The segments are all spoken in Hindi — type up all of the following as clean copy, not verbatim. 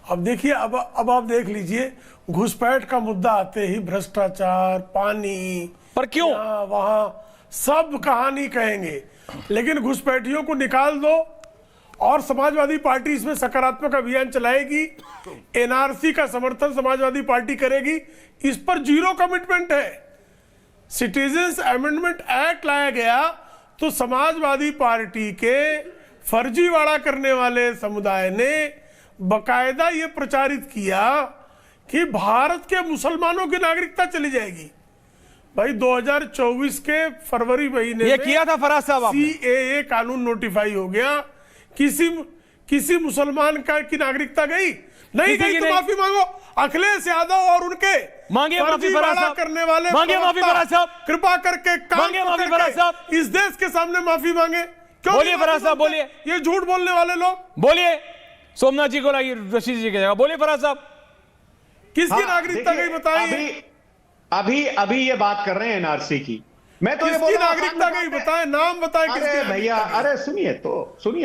अब देखिए, अब आप देख लीजिए, घुसपैठ का मुद्दा आते ही भ्रष्टाचार, पानी, पर क्यों वहां सब कहानी कहेंगे, लेकिन घुसपैठियों को निकाल दो और समाजवादी पार्टी इसमें सकारात्मक अभियान चलाएगी, एनआरसी का समर्थन समाजवादी पार्टी करेगी, इस पर जीरो कमिटमेंट है। सिटीजन्स अमेंडमेंट एक्ट लाया गया तो समाजवादी पार्टी के फर्जीवाड़ा करने वाले समुदाय ने बकायदा ये प्रचारित किया कि भारत के मुसलमानों की नागरिकता चली जाएगी। भाई 2024 के फरवरी महीने ये किया था फराज साहब, सीएए कानून नोटिफाई हो गया, किसी मुसलमान का की नागरिकता गई नहीं गई तो माफी मांगो। अखिलेश यादव और उनके मांगे माफी फराज साहब, करने वाले मांगे माफी फराज साहब, कृपा करके मांगे माफी फराज साहब, इस देश के सामने माफी मांगे। क्यों बोलिए फराज साहब, बोलिए, ये झूठ बोलने वाले लोग, बोलिए। सोमनाथ जी को लाइए, रशीद जी की जगह, बोलिए फराज साहब, किसकी नागरिकता गई बताइए। अभी ये बात कर रहे हैं एनआरसी की, मैं तो ये किसकी नागरिकता गई बताएं, नाम बताएं किसकी भैया। अरे सुनिए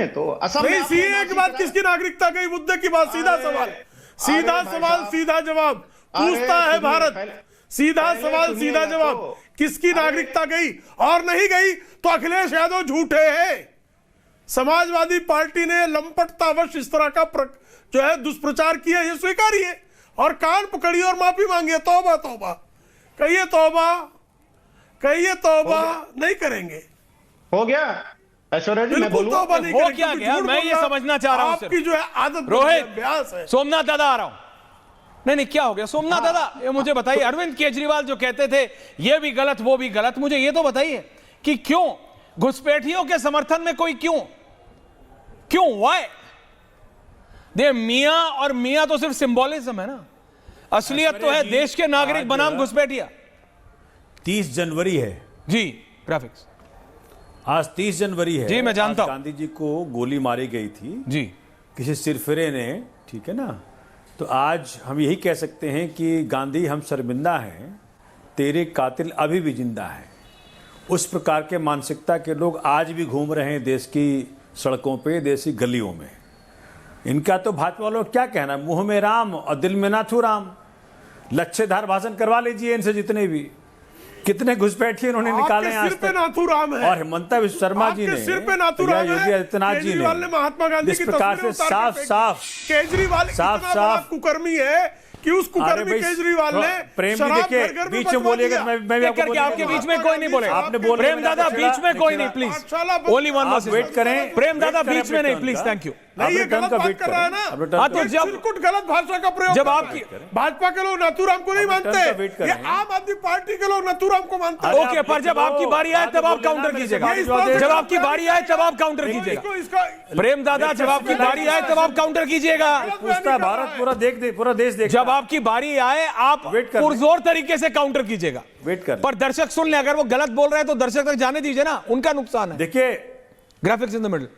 तो असम में सीए के बाद किसकी नागरिकता गई, मुद्दे की बात, सीधा सवाल, सीधा जवाब पूछता है भारत, सीधा सवाल सीधा जवाब, किसकी नागरिकता गई और नहीं गई तो अखिलेश यादव झूठे हैं। समाजवादी पार्टी ने लंपटतावश इस तरह का जो है दुष्प्रचार किया, ये स्वीकारिए और कान पकड़िए और माफी मांगिए। तौबा तौबा, कहिए तौबा नहीं करेंगे। हो गया ऐश्वर्या जी, मैं बोलूं तौबा नहीं हो क्या गया, मैं ये समझना चाह रहा हूं। आपकी जो है आदत, रोहित, अभ्यास है। सोमनाथ दादा आ रहा हूं। नहीं क्या हो गया सोमनाथ दादा, ये मुझे बताइए। अरविंद केजरीवाल जो कहते थे ये भी गलत वो भी गलत, मुझे ये तो बताइए कि क्यों घुसपैठियों के समर्थन में कोई क्यों वाई? दे मियां और मियां तो सिर्फ सिंबोलिज्म है ना, असलियत तो है देश के नागरिक बनाम घुसपैठिया। 30 जनवरी है जी, ग्राफिक्स आज 30 जनवरी है जी, मैं जानता हूं। गांधी जी को गोली मारी गई थी जी, किसी सिरफिरे ने, ठीक है ना। तो आज हम यही कह सकते हैं कि गांधी हम शर्मिंदा हैं, तेरे कातिल अभी भी जिंदा हैं। उस प्रकार के मानसिकता के लोग आज भी घूम रहे हैं देश की सड़कों पे, देश की गलियों में। इनका तो भाजपा वालों क्या कहना, मुंह में राम और दिल में नाथू राम। लच्छेदार भाषण करवा लीजिए इनसे, जितने भी कितने घुसपैठिए इन्होंने निकाले हैं आज तक। नाथूराम है और हिमंता विश्व शर्मा जी ने, सिर पे नाथूराम है, योगी आदित्यनाथ जी ने महात्मा गांधी इस प्रकार से साफ केजरीवाल साफ कुकर्मी है कि उस कुकर्मी केजरीवाल ने प्रेम जी देखिए बीच में बोलिएगा, मैं आपके बीच में कोई नहीं बोलेगा। आपने बोल, प्रेम दादा बीच में कोई नहीं, please only one versus. Wait करें, प्रेम दादा बीच में नहीं प्लीज, थैंक यू। नहीं, ये गलत बात कर रहा है ना। तो जब कुछ गलत भाषा का प्रयोग, जब आपकी भाजपा के लोग नाथूराम को नहीं मानते, ये आम आदमी पार्टी के लोग नाथूराम को मानते हैं। ओके, पर जब आपकी बारी आए तब आप काउंटर कीजिएगा, जब आपकी बारी आए तब आप काउंटर कीजिएगा। प्रेम दादा जब आपकी बारी आए तब आप काउंटर कीजिएगा। भारत पूरा देश देख, जब आपकी बारी आए आप पुरजोर तरीके से काउंटर कीजिएगा। वेट कर, पर दर्शक सुन ले, अगर वो गलत बोल रहे हैं तो दर्शक तक जाने दीजिए ना, उनका नुकसान है। देखिए graphics in the middle,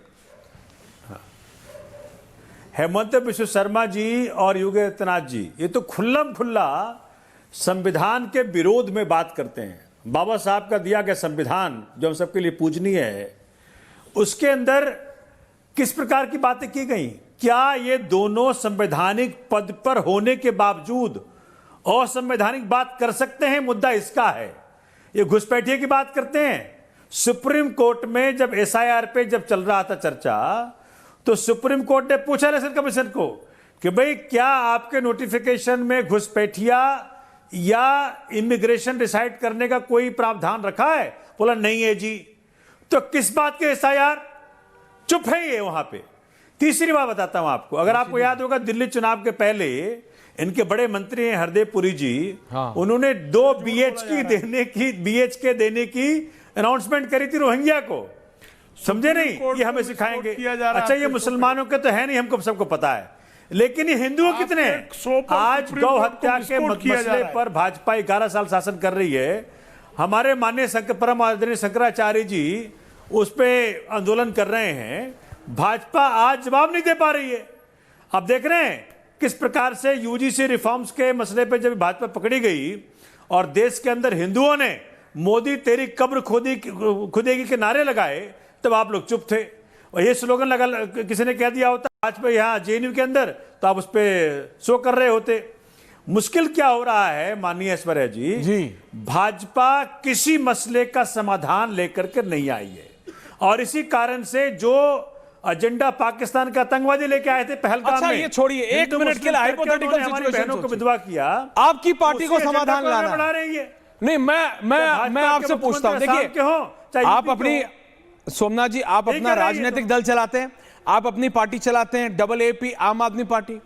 Hemant Biswa Sarma ji और योगी आदित्यनाथ जी ये तो खुल्लम खुल्ला संविधान के विरोध में बात करते हैं। बाबा साहब का दिया गया संविधान जो हम सबके लिए पूजनीय है, उसके अंदर किस प्रकार की बातें की गई? क्या ये दोनों संवैधानिक पद पर होने के बावजूद असंवैधानिक बात कर सकते हैं? मुद्दा इसका है। ये घुसपैठिए की बात करते हैं। सुप्रीम कोर्ट में जब एसआईआर पे जब चल रहा था चर्चा, तो सुप्रीम कोर्ट ने पूछा इलेक्शन कमीशन को कि भाई क्या आपके नोटिफिकेशन में घुसपैठिया या इमिग्रेशन डिसाइड करने का कोई प्रावधान रखा है? बोला नहीं है जी। तो किस बात के एसआईआर? चुप है ये वहां पे। तीसरी बात बताता हूं आपको, अगर आपको याद होगा दिल्ली चुनाव के पहले इनके बड़े मंत्री हैं हरदीप पुरी जी, उन्होंने 2 BHK देने की अनाउंसमेंट करी थी रोहिंग्या को। समझे नहीं? ये हमें सिखाएंगे। अच्छा, ये मुसलमानों के तो है नहीं, हमको सबको पता है, लेकिन ये हिंदुओं कितने हैं? आज गौ हत्या के मसले पर भाजपा 11 साल शासन कर रही है। हमारे माननीय परम आदरणीय शंकराचार्य जी उस पर आंदोलन कर रहे हैं। भाजपा आज जवाब नहीं दे पा रही है। अब देख रहे हैं किस प्रकार से यूजीसी रिफॉर्म्स के मसले पर जब भाजपा पकड़ी गई और देश के अंदर हिंदुओं ने मोदी तेरी कब्र खुदेगी के नारे लगाए, तब आप लोग चुप थे। और ये स्लोगन लगा किसी ने कह दिया होता वाजपेयी यहाँ जेएनयू के अंदर, तो आप उस पर शो कर रहे होते। मुश्किल क्या हो रहा है माननीय ऐश्वर्या जी, भाजपा किसी मसले का समाधान लेकर के नहीं आई है, और इसी कारण से जो एजेंडा पाकिस्तान का आतंकवादी लेके आए थे पहलगाम अच्छा, में, ये छोड़िए, एक मिनट के लिए हाइपोथेटिकल हमारी सिचुएशन बहनों को विधवा किया, आपकी पार्टी को उसी एजेंडा समाधान को लाना बढ़ा रही है। नहीं, मैं आपसे पूछता हूं, देखिए आप अपनी, सोमनाथ जी, आप अपना राजनीतिक दल चलाते हैं, आप अपनी पार्टी चलाते हैं, डबल एपी आम आदमी पार्टी।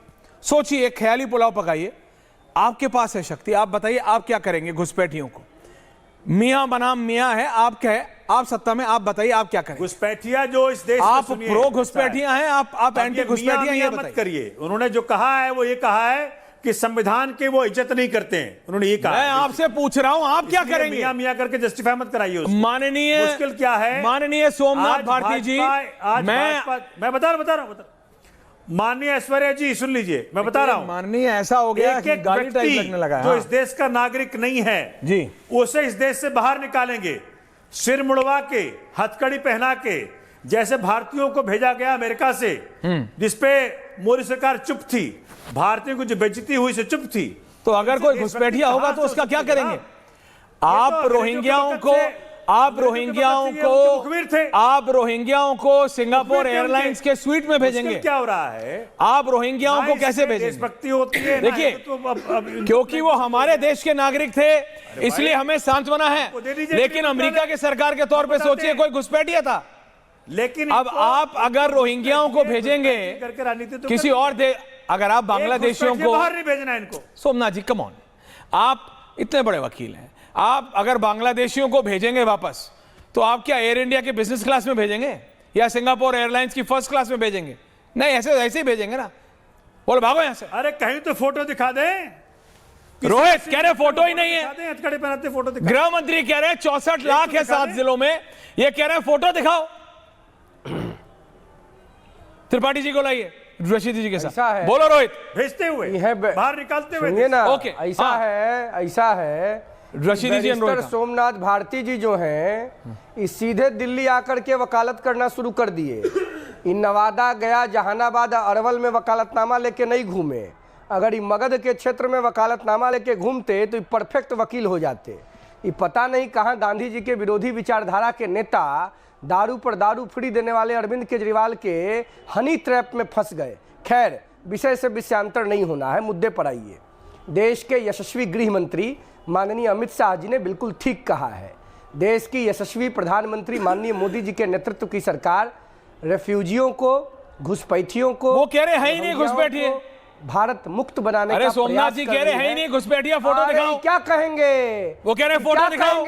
सोचिए, एक ख्याली पुलाव पकाइए, आपके पास है शक्ति, आप बताइए आप क्या करेंगे घुसपैठियों को? मियां बनाम मियां है, आप क्या है, आप सत्ता में, आप बताइए आप क्या करेंगे? घुसपैठिया जो इस देश आप प्रो घुसपैठिया हैं, आप एंटी घुसपैठिया, ये मत बताइए। करिए। उन्होंने जो कहा है वो ये कहा है कि संविधान की वो इज्जत नहीं करते हैं, उन्होंने ये कहा। मैं आपसे पूछ रहा हूं, आप क्या करेंगे? मियां मियां करके जस्टिफाई मत कराइए उसको। माननीय, मुश्किल क्या है माननीय सोमनाथ भारती जी, मैं बता रहा हूं माननीय ऐश्वर्या जी सुन लीजिए, मैं बता रहा हूं। माननीय, ऐसा हो गया कि गाली टाइप लगने लगा है। जो इस देश का नागरिक नहीं है जी, उसे इस देश से बाहर निकालेंगे, सिर मुड़वा के, हथकड़ी पहना के, जैसे भारतीयों को भेजा गया अमेरिका से, जिसपे मोदी सरकार चुप थी, भारतीयों को जो बेइज्जती हुई से चुप थी। तो अगर कोई घुसपैठिया होगा तो उसका क्या करेंगे? आप रोहिंग्याओं को, आप रोहिंग्याओं को सिंगापुर एयरलाइंस के स्वीट में भेजेंगे? क्या हो रहा है? आप रोहिंग्याओं को कैसे भेजेंगे? देशभक्ति होती है, देखिए, क्योंकि वो हमारे देश के नागरिक थे, इसलिए हमें सांत्वना है। लेकिन अमेरिका के सरकार के तौर पे सोचिए, कोई घुसपैठिया था। लेकिन अब आप अगर रोहिंग्याओं को भेजेंगे किसी और देश, अगर आप बांग्लादेशियों को बाहर नहीं भेजना इनको। सोमनाथ जी, कम ऑन, आप इतने बड़े वकील हैं, आप अगर बांग्लादेशियों को भेजेंगे वापस, तो आप क्या एयर इंडिया के बिजनेस क्लास में भेजेंगे या सिंगापुर एयरलाइंस की फर्स्ट क्लास में भेजेंगे? नहीं, ऐसे ही भेजेंगे ना। बोलो भागो यहां से। अरे कहीं तो फोटो दिखा दें। रोहित कह रहे फोटो ही नहीं है, हथकड़ी पहनाते फोटो दिखा। गृह मंत्री कह रहे हैं 64 लाख है 7 जिलों में, ये कह रहे हैं फोटो दिखाओ। त्रिपाठी जी को लाइए रशीदी जी के साथ। बोलो रोहित। भेजते हुए बाहर निकालते हुए सुनिए ना, ओके, ऐसा है रशीदी जी, सोमनाथ भारती जी जो हैं, इस सीधे दिल्ली आकर के वकालत करना शुरू कर दिए। इन नवादा, गया, जहानाबाद, अरवल में वकालतनामा लेके नहीं घूमे। अगर ये मगध के क्षेत्र में वकालतनामा लेके घूमते तो परफेक्ट वकील हो जाते। ये पता नहीं कहाँ गांधी जी के विरोधी विचारधारा के नेता दारू पर दारू फ्री देने वाले अरविंद केजरीवाल के हनी ट्रैप में फंस गए। खैर, विषय से विषयांतर नहीं होना है, मुद्दे पर आइए। देश के यशस्वी गृह मंत्री माननीय अमित शाह जी ने बिल्कुल ठीक कहा है। देश की यशस्वी प्रधानमंत्री माननीय मोदी जी के नेतृत्व की सरकार रेफ्यूजियों को, घुसपैठियों को, वो कह रहे हैं ही नहीं घुसपैठिए, भारत मुक्त बनाने अरे का सोमनाथ जी कह रहे हैं ही नहीं घुसपैठिया, फोटो दिखाओ। क्या कहेंगे? वो कह रहे हैं फोटो दिखाओ।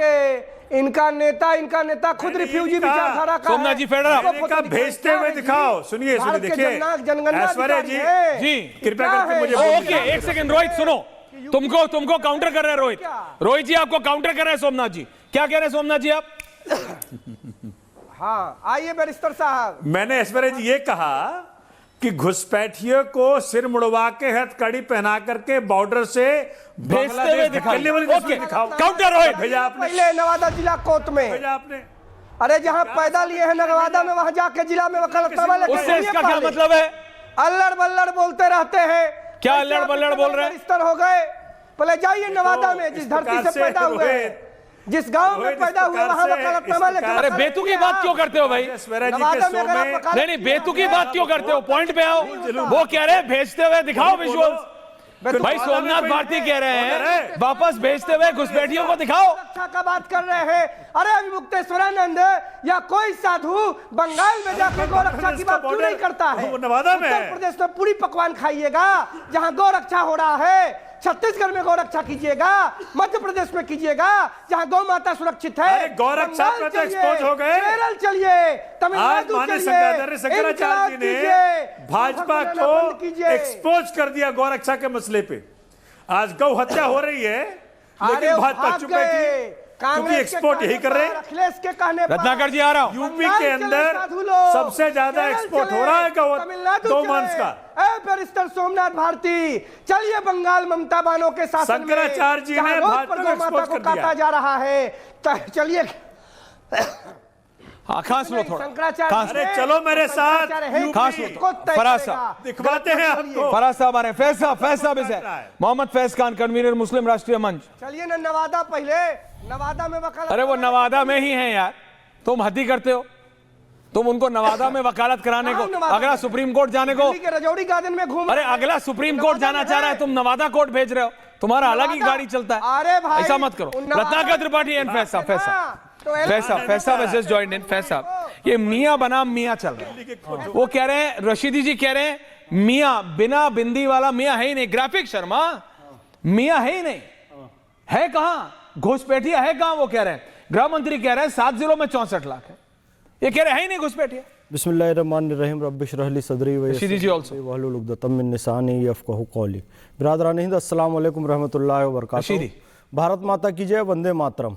इनका नेता खुद रिफ्यूजी विचारधारा का सोमनाथ जी फेडरल भेजते हुए दिखाओ। सुनिए देखिए ऐश्वर्या जी कृपया करके मुझे ओके, एक सेकंड रोहित सुनो, तुमको काउंटर कर रहे हैं रोहित। रोहित जी आपको काउंटर कर रहे हैं सोमनाथ जी। क्या कह रहे हैं सोमनाथ जी आप? हाँ, आइए बैरिस्टर साहब। मैंने ऐश्वर्या जी ये कहा कि घुसपैठियों को सिर मुड़वा के हथकड़ी पहना करके बॉर्डर से भेजते हुए दिखाओ। काउंटर रोहित। भेजा आपने पहले नवादा जिला कोर्ट में, भेजा आपने। अरे जहाँ पैदा लिए हैं नवादा में, वहाँ जाके जिला में वकालतनामा लेके उससे इसका क्या मतलब है? अल्लड़ बल्लड़ बोलते रहते हैं। क्या अल्लड़ बल्लड़ बोल रहे हैं? बैरिस्टर हो गए। पहले जाइए नवादा में, जिस धरती से पैदा हुए, जिस गांव में पैदा हुए, वहाँ वकालतनामा लेकर। अरे बेतुकी बात क्यों करते हो भाई? नहीं, बेतुकी बात क्यों करते हो? पॉइंट पे आओ। वो कह रहे हैं भेजते हुए दिखाओ विजुअल्स। भाई सोमनाथ भारती कह रहे हैं वापस भेजते हुए घुसपैठियों को दिखाओ। रक्षा का बात कर रहे हैं। अरे अभी मुक्तेश्वरानंद या कोई साधु बंगाल में जाकर गौरक्षा की बात क्यों नहीं करता है? नवादा में, उत्तर प्रदेश में पूरी पकवान खाइएगा जहां गौरक्षा हो रहा है। छत्तीसगढ़ में गौरक्षा कीजिएगा, मध्य प्रदेश में कीजिएगा जहां गौ माता सुरक्षित है। गौरक्षा पे तो एक्सपोज हो गए। केरल चलिए, तमिलनाडु चलिए, शंकराचार्य जी ने भाजपा को एक्सपोज कर दिया गौरक्षा के मसले पे। आज गौ हत्या हो रही है, लेकिन भाजपा चुप बैठी, क्योंकि एक्सपोर्ट यही कर रहे हैं। अखिलेश के कहने पर रत्नाकर जी आ रहा हूं। यूपी के अंदर सबसे ज्यादा एक्सपोर्ट हो रहा है गौ मांस का। बैरिस्टर सोमनाथ भारती, चलिए बंगाल ममता बानो के शासन में शंकराचार्य जी ने भाजपा को एक्सपोर्ट कर दिया। काटा जा रहा है, चलिए हाँ खास लो थोड़ा, शंकराचार्य खास जी अरे ने- चलो मेरे साथ, शंकराचार्य है खास कि लो इसको तय फराज करेगा। साहब, दिखवाते हैं आपको। फराज साहब आ रहे हैं, फैज साहब इसे मोहम्मद फैज खान, कन्वीनर मुस्लिम राष्ट्रीय मंच। चलिए ना नवादा, पहले नवादा में वकालत। अरे वो नवादा में ही हैं यार, तुम हद ही करते हो, तुम उनको नवादा में वकालत कराने को, अगला सुप्रीम कोर्ट जाने को, दिल्ली के रजौरी गार्डन में घूम। अरे अगला सुप्रीम कोर्ट जाना चाह रहा है, तुम नवादा कोर्ट भेज रहे हो, तुम्हारा अलग ही गाड़ी चलता है। अरे भाई ऐसा मत करो। रत्नाकर त्रिपाठी एंड फैज साहब जॉइंड इन। फैज साहब, ये मियां बनाम मियां चल रहा है। वो कह रहे हैं, रशीदी जी कह रहे हैं मियां बिना बिंदी वाला मियां है ही नहीं। ग्राफिक शर्मा मियां है ही नहीं, है कहां घुसपैठिया है कहां? वो कह रहे हैं, गृह मंत्री कह रहे हैं 7 जिलों में 64 लाख है, ये कह रहे हैं ही नहीं घुसपैठिया। बिस्मिल्लाहिर्रहमानिर्रहीम रब्बिश रहली सदरी व रशीदी जी also। वहलुल उक़दतम मिन लिसानी यफ़क़हू क़ौली। बिरादरान हिंद, अस्सलाम वालेकुम रहमतुल्लाहि व बरकातुहू। रशीदी। भारत माता की जय, वंदे मातरम।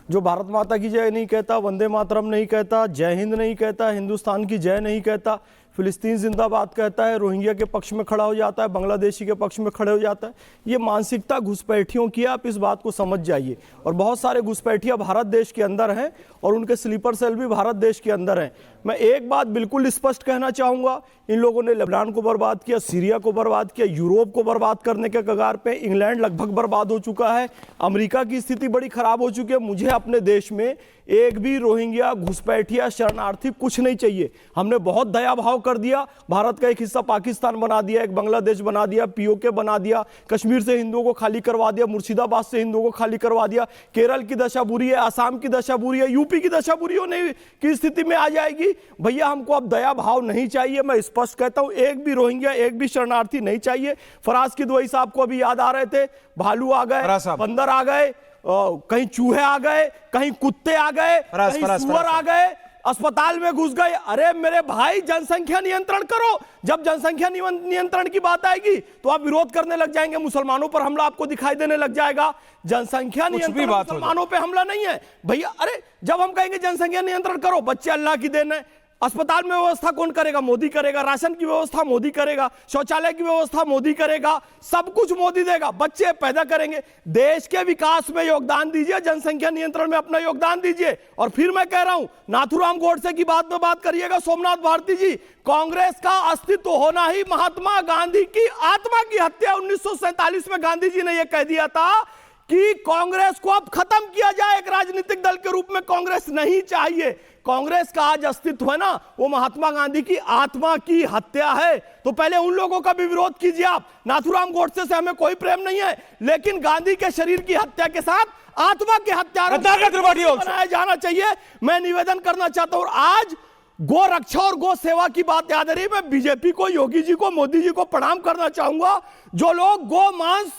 जो भारत माता की जय नहीं कहता, वंदे मातरम नहीं कहता, जय हिंद नहीं कहता, हिंदुस्तान की जय नहीं कहता, फिलिस्तीन जिंदाबाद कहता है, रोहिंग्या के पक्ष में खड़ा हो जाता है, बांग्लादेशी के पक्ष में खड़े हो जाता है, ये मानसिकता घुसपैठियों की है। आप इस बात को समझ जाइए। और बहुत सारे घुसपैठिया भारत देश के अंदर हैं और उनके स्लीपर सेल भी भारत देश के अंदर हैं। मैं एक बात बिल्कुल स्पष्ट कहना चाहूँगा, इन लोगों ने लेबनान को बर्बाद किया, सीरिया को बर्बाद किया, यूरोप को बर्बाद करने के कगार पे, इंग्लैंड लगभग बर्बाद हो चुका है, अमेरिका की स्थिति बड़ी खराब हो चुकी है। मुझे अपने देश में एक भी रोहिंग्या, घुसपैठिया, शरणार्थी कुछ नहीं चाहिए। हमने बहुत दया भाव कर दिया, भारत का एक हिस्सा पाकिस्तान बना दिया, एक बांग्लादेश बना दिया, पीओके बना दिया, कश्मीर से हिंदुओं को खाली करवा दिया, मुर्शिदाबाद से हिंदुओं को खाली करवा दिया, केरल की दशा बुरी है, आसाम की दशा बुरी है, यूपी की दशा बुरी होने की स्थिति में आ जाएगी। भैया हमको अब दया भाव नहीं चाहिए। मैं स्पष्ट कहता हूं, एक भी रोहिंग्या, एक भी शरणार्थी नहीं चाहिए। फराज किदवई साहब को अभी याद आ रहे थे, भालू आ गए, बंदर आ गए, कहीं चूहे आ गए, कहीं कुत्ते आ गए, कहीं सुअर आ गए, अस्पताल में घुस गए। अरे मेरे भाई, जनसंख्या नियंत्रण करो। जब जनसंख्या नियंत्रण की बात आएगी तो आप विरोध करने लग जाएंगे, मुसलमानों पर हमला आपको दिखाई देने लग जाएगा। जनसंख्या नियंत्रण मुसलमानों पे हमला नहीं है भैया। अरे जब हम कहेंगे जनसंख्या नियंत्रण करो, बच्चे अल्लाह की देन है, अस्पताल में व्यवस्था कौन करेगा? मोदी करेगा। राशन की व्यवस्था मोदी करेगा, शौचालय की व्यवस्था मोदी करेगा, सब कुछ मोदी देगा, बच्चे पैदा करेंगे। देश के विकास में योगदान दीजिए, जनसंख्या नियंत्रण में अपना योगदान दीजिए। और फिर मैं कह रहा हूं, नाथूराम गोडसे की बात में बात करिएगा, सोमनाथ भारती जी, कांग्रेस का अस्तित्व होना ही महात्मा गांधी की आत्मा की हत्या। 1947 में गांधी जी ने यह कह दिया था कि कांग्रेस को अब खत्म किया जाए, एक राजनीतिक दल के रूप में कांग्रेस नहीं चाहिए। कांग्रेस का आज अस्तित्व है ना, वो महात्मा गांधी की आत्मा की हत्या है। तो पहले उन लोगों का भी विरोध कीजिए आप। नाथूराम गोडसे से हमें कोई प्रेम नहीं है, लेकिन गांधी के शरीर की हत्या के साथ आत्मा के हत्यारों को बनाया जाना चाहिए। मैं निवेदन करना चाहता हूं। और आज गो रक्षा और गो सेवा की बात याद आ रही है। मैं बीजेपी को, योगी जी को, मोदी जी को प्रणाम करना चाहूंगा। जो लोग गो मांस,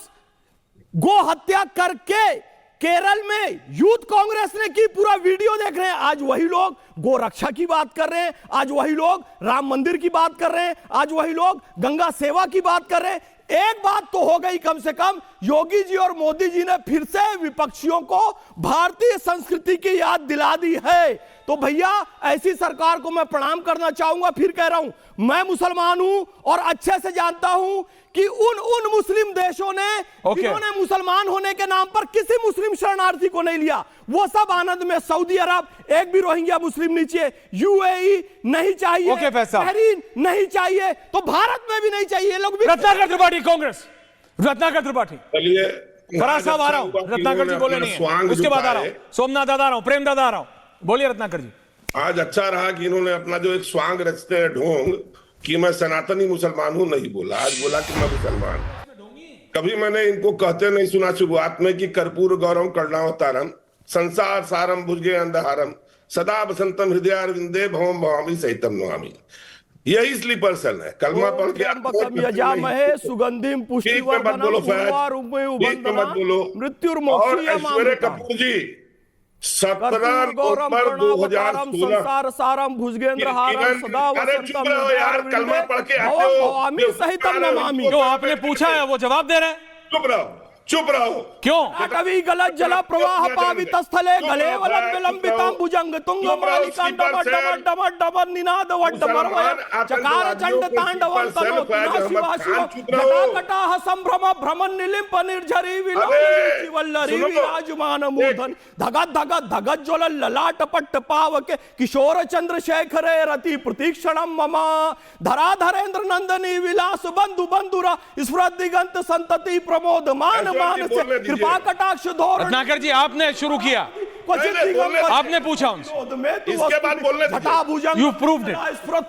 गो हत्या करके केरल में यूथ कांग्रेस ने की पूरा वीडियो देख रहे हैं, आज वही लोग गो रक्षा की बात कर रहे हैं, आज वही लोग राम मंदिर की बात कर रहे हैं, आज वही लोग गंगा सेवा की बात कर रहे हैं। एक बात तो हो गई, कम से कम योगी जी और मोदी जी ने फिर से विपक्षियों को भारतीय संस्कृति की याद दिला दी है। तो भैया ऐसी सरकार को मैं प्रणाम करना चाहूंगा। फिर कह रहा हूं, मैं मुसलमान हूं और अच्छे से जानता हूं कि उन मुस्लिम देशों ने जिन्होंने मुसलमान होने के नाम पर किसी मुस्लिम शरणार्थी को नहीं लिया, वो सब आनंद में। सऊदी अरब, एक भी रोहिंग्या मुस्लिम नहीं चाहिए, यूएई नहीं चाहिए, बहरीन नहीं चाहिए, तो भारत में भी नहीं चाहिए। लोग भी रत्नाकर त्रिपाठी, कांग्रेस, रत्नाकर त्रिपाठी। चलिए फराज साहब आ रहा हूं, रत्नाकर जी बोले नहीं है, उसके बाद आ रहा हूं, सोमनाथ दादा आ रहा हूं, प्रेम दादा आ रहा हूं। बोलिए रत्नाकर जी। आज अच्छा रहा कि इन्होंने अपना जो एक स्वांग रचते हैं ढोंग कि मैं सनातनी मुसलमान हूं नहीं बोला, आज बोला कि मैं मुसलमान। कभी मैंने इनको कहते नहीं सुना शुरुआत में कि कर्पूर गौरव कर्णावतारम संसार सारम भुजगे अंधहारम सदा बसंतम हृदयारविंदे भवम भवामी सहितम नमामि। यही स्लीपर सेल है। कलमा पढ़ के सुगंधिम और ऐश्वर्य कपूर जी 17 नवंबर 2016 सारम भुजगेंद्र हारम सदा वसंतम यार, कलमा पढ़ के आते हो। सहितम नमामि। जो आपने पूछा है वो जवाब दे रहे हैं। चुप रहो, चुप रहो। क्यों? कवि गलत जल प्रवाह पावित स्थले गले वलंब विलंबितां भुजंग तुंग मालिका डमर डमर डमर निनाद वड्डमरवय चकार चंड तांडवं तनो शिवा शिव जटाकटाह संभ्रम भ्रमण निलिंप निर्झरी विलासी वल्लरी विराजमान मूर्धन धगत धगत धगत ज्वल ललाट पट्ट पावके किशोर चंद्रशेखरे रति प्रतीक्षणम मम धरा धरेंद्र नंदनी विलास बंधु बंधुरा स्फुरद दिगंत संतति प्रमोद मान से कृपा कटाक्ष धोरण। रत्नाकर जी, आपने शुरू किया, आपने पूछा उनसे, इसके बाद बोलने दीजिए। You proved it.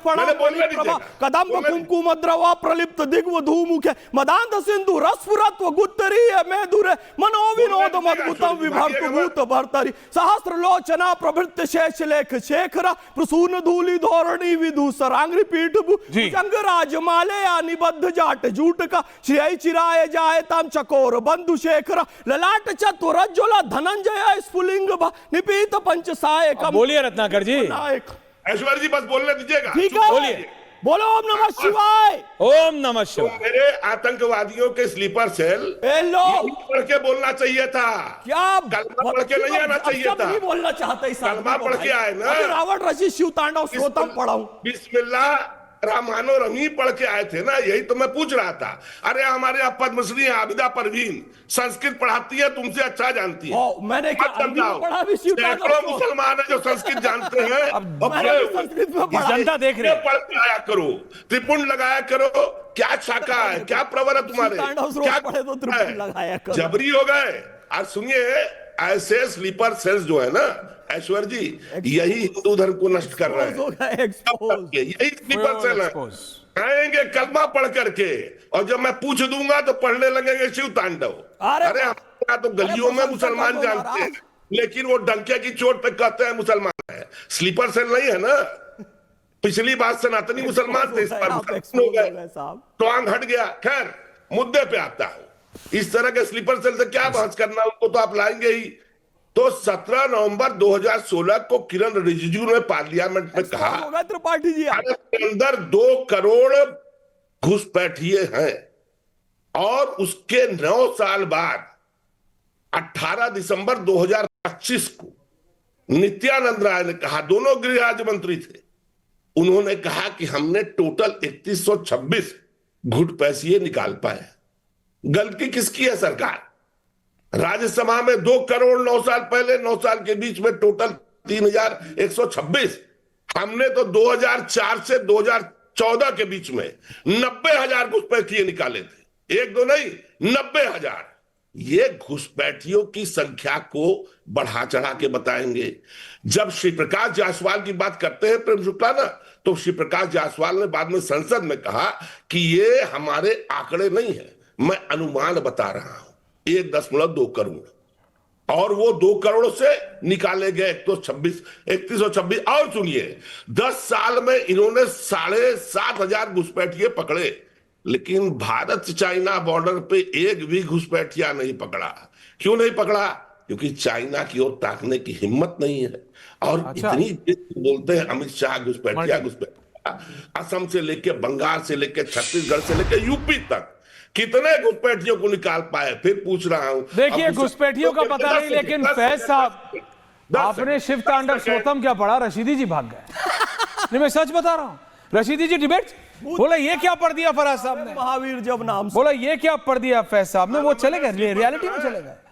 मैंने बोलने दीजिएगा। कदम्ब कुमकुम द्रवा प्रलिप्त दिग्व धूमुखे मदांत सिंधु रसपुरत्व गुत्तरीय मेधुरे मनोविनोद मद्भुतम विभर्त भूत भर्तरी सहस्र लोचना प्रभृत शेष लेख शेखरा प्रसून धूलि धोरणी विधु सरांग्री पीठ भुजंग राजमाले निबद्ध जाट जूट का श्री चिराय जाय तम चकोर बंधु शेखरा ललाट चतुरज्ज्वल धनंजय स्फुलिंग निपीत पंचसाय कम। बोलिए रत्नाकर जी। ऐश्वर्य जी बस बोलने दीजिएगा। ठीक है, बोलिए। बोलो ओम नमः शिवाय। ओम नमः शिवाय। मेरे आतंकवादियों के स्लीपर सेल हेलो पढ़ के बोलना चाहिए था। क्या कलमा पढ़ के नहीं आना चाहिए था। नहीं बोलना चाहते इस कलमा पढ़ के आए ना। रावण रचित शिव तांडव स्तोत्रम पढ़ाऊं। बिस्मिल्लाह रामानो रमी पढ़ के आए थे ना, यही तो मैं पूछ रहा था। अरे हमारे यहाँ पद्मश्री आबिदा परवीन संस्कृत पढ़ाती है, तुमसे अच्छा जानती है। मैंने क्या अरबी में पढ़ा भी शिव तांडव? सैकड़ों मुसलमान है जो संस्कृत जानते हैं। संस्कृत में पढ़ा। जनता देख रहे हैं। पढ़ के आया करो, त्रिपुंड लगाया करो। क्या शाखा है, क्या प्रवर है तुम्हारे, क्या पढ़े तो त्रिपुंड लगाया करो। जबरी हो गए। और सुनिए, ऐसे स्लीपर सेल्स जो है ना ऐश्वर्य जी, यही हिंदू धर्म को नष्ट कर रहे हैं। यही स्लीपर सेल है। आएंगे कलमा पढ़ करके, और जब मैं पूछ दूंगा तो पढ़ने लगेंगे शिव तांडव। अरे हमारे यहाँ तो गलियों में मुसलमान जानते हैं, लेकिन वो डंके की चोट पे कहते हैं मुसलमान है। स्लीपर सेल नहीं है ना। पिछली बार सनातनी मुसलमान थे, इस बार मुसलमान हो गए, टोंग हट गया। खैर, मुद्दे पे आता हूं। इस तरह के स्लीपर सेल से क्या बहस करना, उनको तो आप लाएंगे ही। तो 17 नवंबर 2016 को किरण रिजिजू ने पार्लियामेंट में कहा त्रिपाठी जी भारत के अंदर 2 करोड़ घुसपैठिए हैं। और उसके 9 साल बाद 18 दिसंबर 2025 को नित्यानंद राय ने कहा, दोनों गृह राज्य मंत्री थे, उन्होंने कहा कि हमने टोटल 3126 घुसपैठिए निकाल पाए। गलती किसकी है? सरकार। राज्यसभा में 2 करोड़ 9 साल पहले, 9 साल के बीच में टोटल 3126। हमने तो 2004 से 2014 के बीच में 90,000 घुसपैठिए निकाले थे। 1-2 नहीं, 90,000। ये घुसपैठियों की संख्या को बढ़ा चढ़ा के बताएंगे। जब श्री प्रकाश जायसवाल की बात करते हैं प्रेम शुक्ला ना, तो श्री प्रकाश जायसवाल ने बाद में संसद में कहा कि ये हमारे आंकड़े नहीं है, मैं अनुमान बता रहा हूं। 1.2 करोड़, और वो 2 करोड़ से निकाले गए 3126। और सुनिए, 10 साल में इन्होंने 7,500 घुसपैठिए पकड़े, लेकिन भारत चाइना बॉर्डर पे एक भी घुसपैठिया नहीं पकड़ा। क्यों नहीं पकड़ा? क्योंकि चाइना की ओर ताकने की हिम्मत नहीं है। और इतनी बोलते हैं अमित शाह घुसपैठिया। असम से लेके बंगाल से लेके छत्तीसगढ़ से लेके यूपी तक कितने घुसपैठियों को निकाल पाए? फिर पूछ रहा हूं। देखिए, घुसपैठियों का पता नहीं, लेकिन फैज साहब, आपने शिव तांडव स्तोत्रम क्या पढ़ा? रशीदी जी भाग गए। नहीं, मैं सच बता रहा हूं। रशीदी जी डिबेट बोला, ये क्या पढ़ दिया फराज साहब ने? महावीर जब नाम बोला, ये क्या पढ़ दिया फैज साहब ने? वो चले गए, रियलिटी में चले गए।